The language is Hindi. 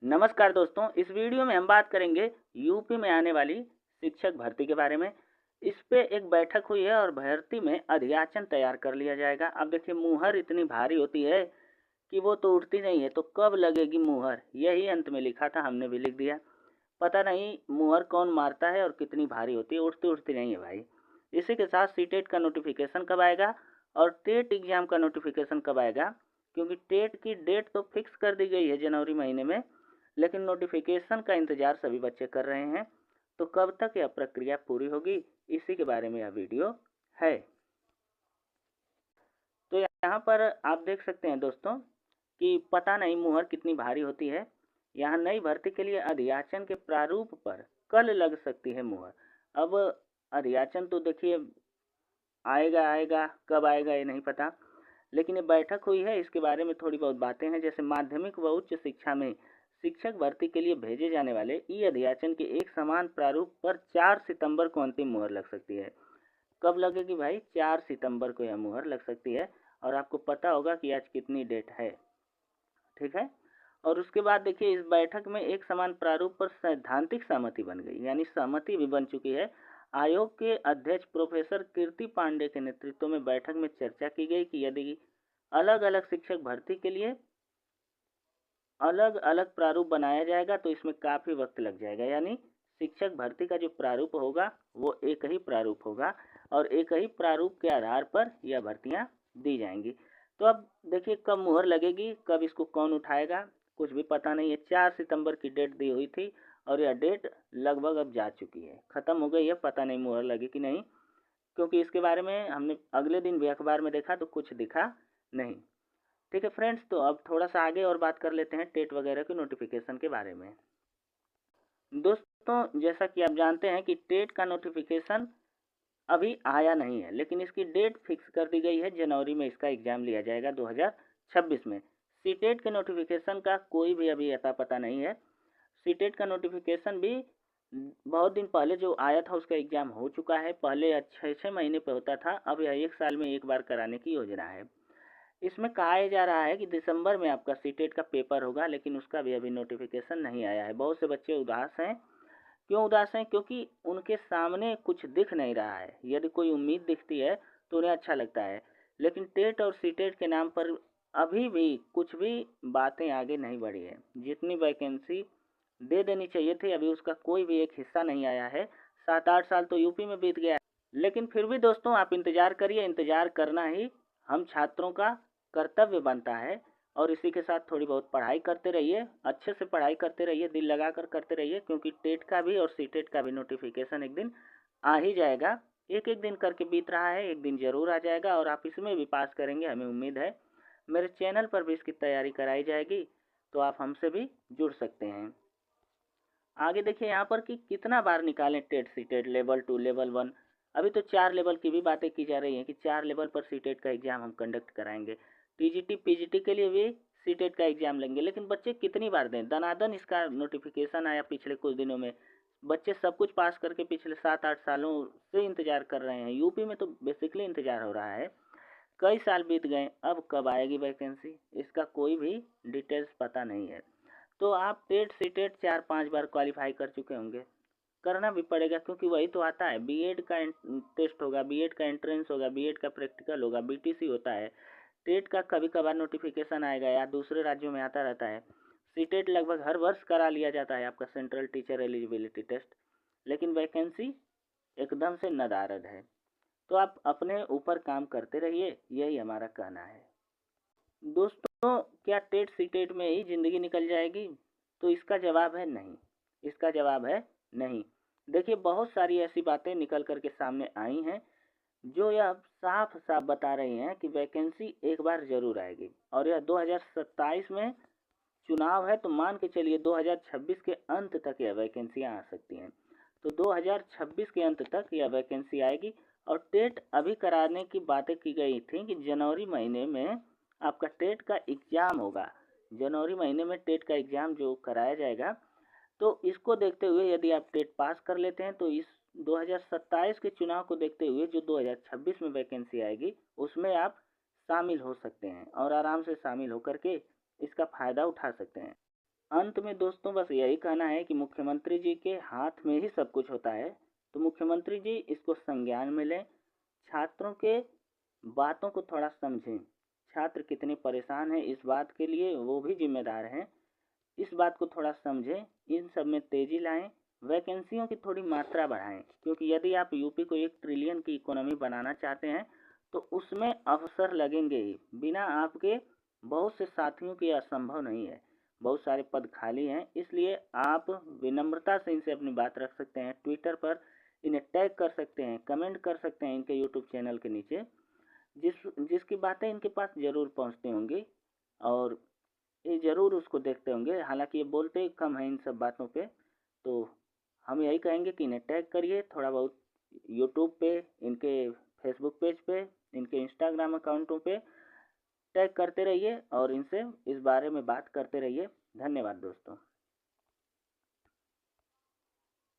नमस्कार दोस्तों, इस वीडियो में हम बात करेंगे यूपी में आने वाली शिक्षक भर्ती के बारे में। इस पे एक बैठक हुई है और भर्ती में अधियाचन तैयार कर लिया जाएगा। अब देखिए मुहर इतनी भारी होती है कि वो तो उठती नहीं है, तो कब लगेगी मुहर, यही अंत में लिखा था, हमने भी लिख दिया। पता नहीं मुहर कौन मारता है और कितनी भारी होती है, उठती उठती नहीं है भाई। इसी के साथ सीटेट का नोटिफिकेशन कब आएगा और टेट एग्जाम का नोटिफिकेशन कब आएगा, क्योंकि टेट की डेट तो फिक्स कर दी गई है जनवरी महीने में, लेकिन नोटिफिकेशन का इंतजार सभी बच्चे कर रहे हैं। तो कब तक यह प्रक्रिया पूरी होगी, इसी के बारे में यह वीडियो है। तो यहाँ पर आप देख सकते हैं दोस्तों कि पता नहीं मुहर कितनी भारी होती है। यहाँ नई भर्ती के लिए अधियाचन के प्रारूप पर कल लग सकती है मुहर। अब अधियाचन तो देखिए आएगा आएगा, कब आएगा ये नहीं पता, लेकिन ये बैठक हुई है, इसके बारे में थोड़ी बहुत बातें हैं। जैसे माध्यमिक व उच्च शिक्षा में शिक्षक भर्ती के लिए भेजे जाने वाले ई अधियाचन के एक समान प्रारूप पर 4 सितंबर को अंतिम मुहर लग सकती है। कब लगेगी भाई? 4 सितंबर को यह मुहर लग सकती है। और आपको पता होगा कि आज कितनी डेट है, ठीक है। और उसके बाद देखिए इस बैठक में एक समान प्रारूप पर सैद्धांतिक सहमति बन गई, यानी सहमति भी बन चुकी है। आयोग के अध्यक्ष प्रोफेसर कीर्ति पांडे के नेतृत्व में बैठक में चर्चा की गई कि यदि अलग अलग शिक्षक भर्ती के लिए अलग अलग प्रारूप बनाया जाएगा तो इसमें काफ़ी वक्त लग जाएगा। यानी शिक्षक भर्ती का जो प्रारूप होगा वो एक ही प्रारूप होगा और एक ही प्रारूप के आधार पर यह भर्तियां दी जाएंगी। तो अब देखिए कब मुहर लगेगी, कब इसको कौन उठाएगा, कुछ भी पता नहीं है। 4 सितंबर की डेट दी हुई थी और यह डेट लगभग अब जा चुकी है, ख़त्म हो गई है। पता नहीं मुहर लगी कि नहीं, क्योंकि इसके बारे में हमने अगले दिन भी अखबार में देखा तो कुछ दिखा नहीं। ठीक है फ्रेंड्स, तो अब थोड़ा सा आगे और बात कर लेते हैं टेट वगैरह के नोटिफिकेशन के बारे में। दोस्तों जैसा कि आप जानते हैं कि टेट का नोटिफिकेशन अभी आया नहीं है, लेकिन इसकी डेट फिक्स कर दी गई है। जनवरी में इसका एग्ज़ाम लिया जाएगा 2026 में। सीटेट के नोटिफिकेशन का कोई भी अभी अता पता नहीं है। सीटेट का नोटिफिकेशन भी बहुत दिन पहले जो आया था उसका एग्ज़ाम हो चुका है। पहले 6-6 महीने पे होता था, अब यह 1 साल में एक बार कराने की योजना है। इसमें कहा जा रहा है कि दिसंबर में आपका सीटेट का पेपर होगा, लेकिन उसका भी अभी नोटिफिकेशन नहीं आया है। बहुत से बच्चे उदास हैं। क्यों उदास हैं? क्योंकि उनके सामने कुछ दिख नहीं रहा है। यदि कोई उम्मीद दिखती है तो उन्हें अच्छा लगता है, लेकिन टेट और सीटेट के नाम पर अभी भी कुछ भी बातें आगे नहीं बढ़ी है। जितनी वैकेंसी दे देनी चाहिए थी अभी उसका कोई भी एक हिस्सा नहीं आया है। 7-8 साल तो यूपी में बीत गया है। लेकिन फिर भी दोस्तों आप इंतज़ार करिए, इंतज़ार करना ही हम छात्रों का कर्तव्य बनता है। और इसी के साथ थोड़ी बहुत पढ़ाई करते रहिए, अच्छे से पढ़ाई करते रहिए, दिल लगाकर करते रहिए, क्योंकि टेट का भी और सीटेट का भी नोटिफिकेशन एक दिन आ ही जाएगा। एक एक दिन करके बीत रहा है, एक दिन ज़रूर आ जाएगा और आप इसमें भी पास करेंगे, हमें उम्मीद है। मेरे चैनल पर भी इसकी तैयारी कराई जाएगी, तो आप हमसे भी जुड़ सकते हैं। आगे देखिए यहाँ पर कि कितना बार निकालें टेट सीटेट, लेवल 2 लेवल 1। अभी तो 4 लेवल की भी बातें की जा रही हैं कि 4 लेवल पर सीटेट का एग्ज़ाम हम कंडक्ट कराएंगे। टीजीटी पीजीटी के लिए भी सीटेट का एग्ज़ाम लेंगे, लेकिन बच्चे कितनी बार दें? दनादन इसका नोटिफिकेशन आया पिछले कुछ दिनों में। बच्चे सब कुछ पास करके पिछले 7-8 सालों से इंतज़ार कर रहे हैं। यूपी में तो बेसिकली इंतज़ार हो रहा है। कई साल बीत गए, अब कब आएगी वैकेंसी, इसका कोई भी डिटेल्स पता नहीं है। तो आप टेट सीटेट 4-5 बार क्वालिफाई कर चुके होंगे, करना भी पड़ेगा, क्योंकि वही तो आता है। बीएड का टेस्ट होगा, बीएड का एंट्रेंस होगा, बीएड का प्रैक्टिकल होगा, बीटीसी होता है। टेट का कभी कभार नोटिफिकेशन आएगा या दूसरे राज्यों में आता रहता है। सीटेट लगभग हर वर्ष करा लिया जाता है, आपका सेंट्रल टीचर एलिजिबिलिटी टेस्ट, लेकिन वैकेंसी एकदम से नदारद है। तो आप अपने ऊपर काम करते रहिए, यही हमारा कहना है। दोस्तों क्या टेट सीटेट में ही ज़िंदगी निकल जाएगी? तो इसका जवाब है नहीं। इसका जवाब है नहीं। देखिए बहुत सारी ऐसी बातें निकल कर के सामने आई हैं जो यह साफ साफ बता रही हैं कि वैकेंसी एक बार ज़रूर आएगी। और यह 2027 में चुनाव है, तो मान के चलिए 2026 के अंत तक यह वैकेंसियाँ आ सकती हैं। तो 2026 के अंत तक यह वैकेंसी आएगी। और टेट अभी कराने की बातें की गई थी कि जनवरी महीने में आपका टेट का एग्ज़ाम होगा। जनवरी महीने में टेट का एग्ज़ाम जो कराया जाएगा, तो इसको देखते हुए यदि आप टेट पास कर लेते हैं तो इस 2027 के चुनाव को देखते हुए जो 2026 में वैकेंसी आएगी उसमें आप शामिल हो सकते हैं और आराम से शामिल होकर के इसका फ़ायदा उठा सकते हैं। अंत में दोस्तों बस यही कहना है कि मुख्यमंत्री जी के हाथ में ही सब कुछ होता है, तो मुख्यमंत्री जी इसको संज्ञान में लें, छात्रों के बातों को थोड़ा समझें। छात्र कितने परेशान हैं इस बात के लिए वो भी जिम्मेदार हैं। इस बात को थोड़ा समझें, इन सब में तेज़ी लाएं, वैकेंसियों की थोड़ी मात्रा बढ़ाएं, क्योंकि यदि आप यूपी को 1 ट्रिलियन की इकोनॉमी बनाना चाहते हैं तो उसमें अवसर लगेंगे ही। बिना आपके बहुत से साथियों के असंभव नहीं है। बहुत सारे पद खाली हैं, इसलिए आप विनम्रता से इनसे अपनी बात रख सकते हैं। ट्विटर पर इन्हें टैग कर सकते हैं, कमेंट कर सकते हैं इनके यूट्यूब चैनल के नीचे, जिसकी बातें इनके पास ज़रूर पहुंचती होंगी और ये ज़रूर उसको देखते होंगे। हालांकि ये बोलते कम हैं इन सब बातों पे, तो हम यही कहेंगे कि इन्हें टैग करिए थोड़ा बहुत यूट्यूब पे, इनके फेसबुक पेज पे, इनके इंस्टाग्राम अकाउंटों पे टैग करते रहिए और इनसे इस बारे में बात करते रहिए। धन्यवाद दोस्तों।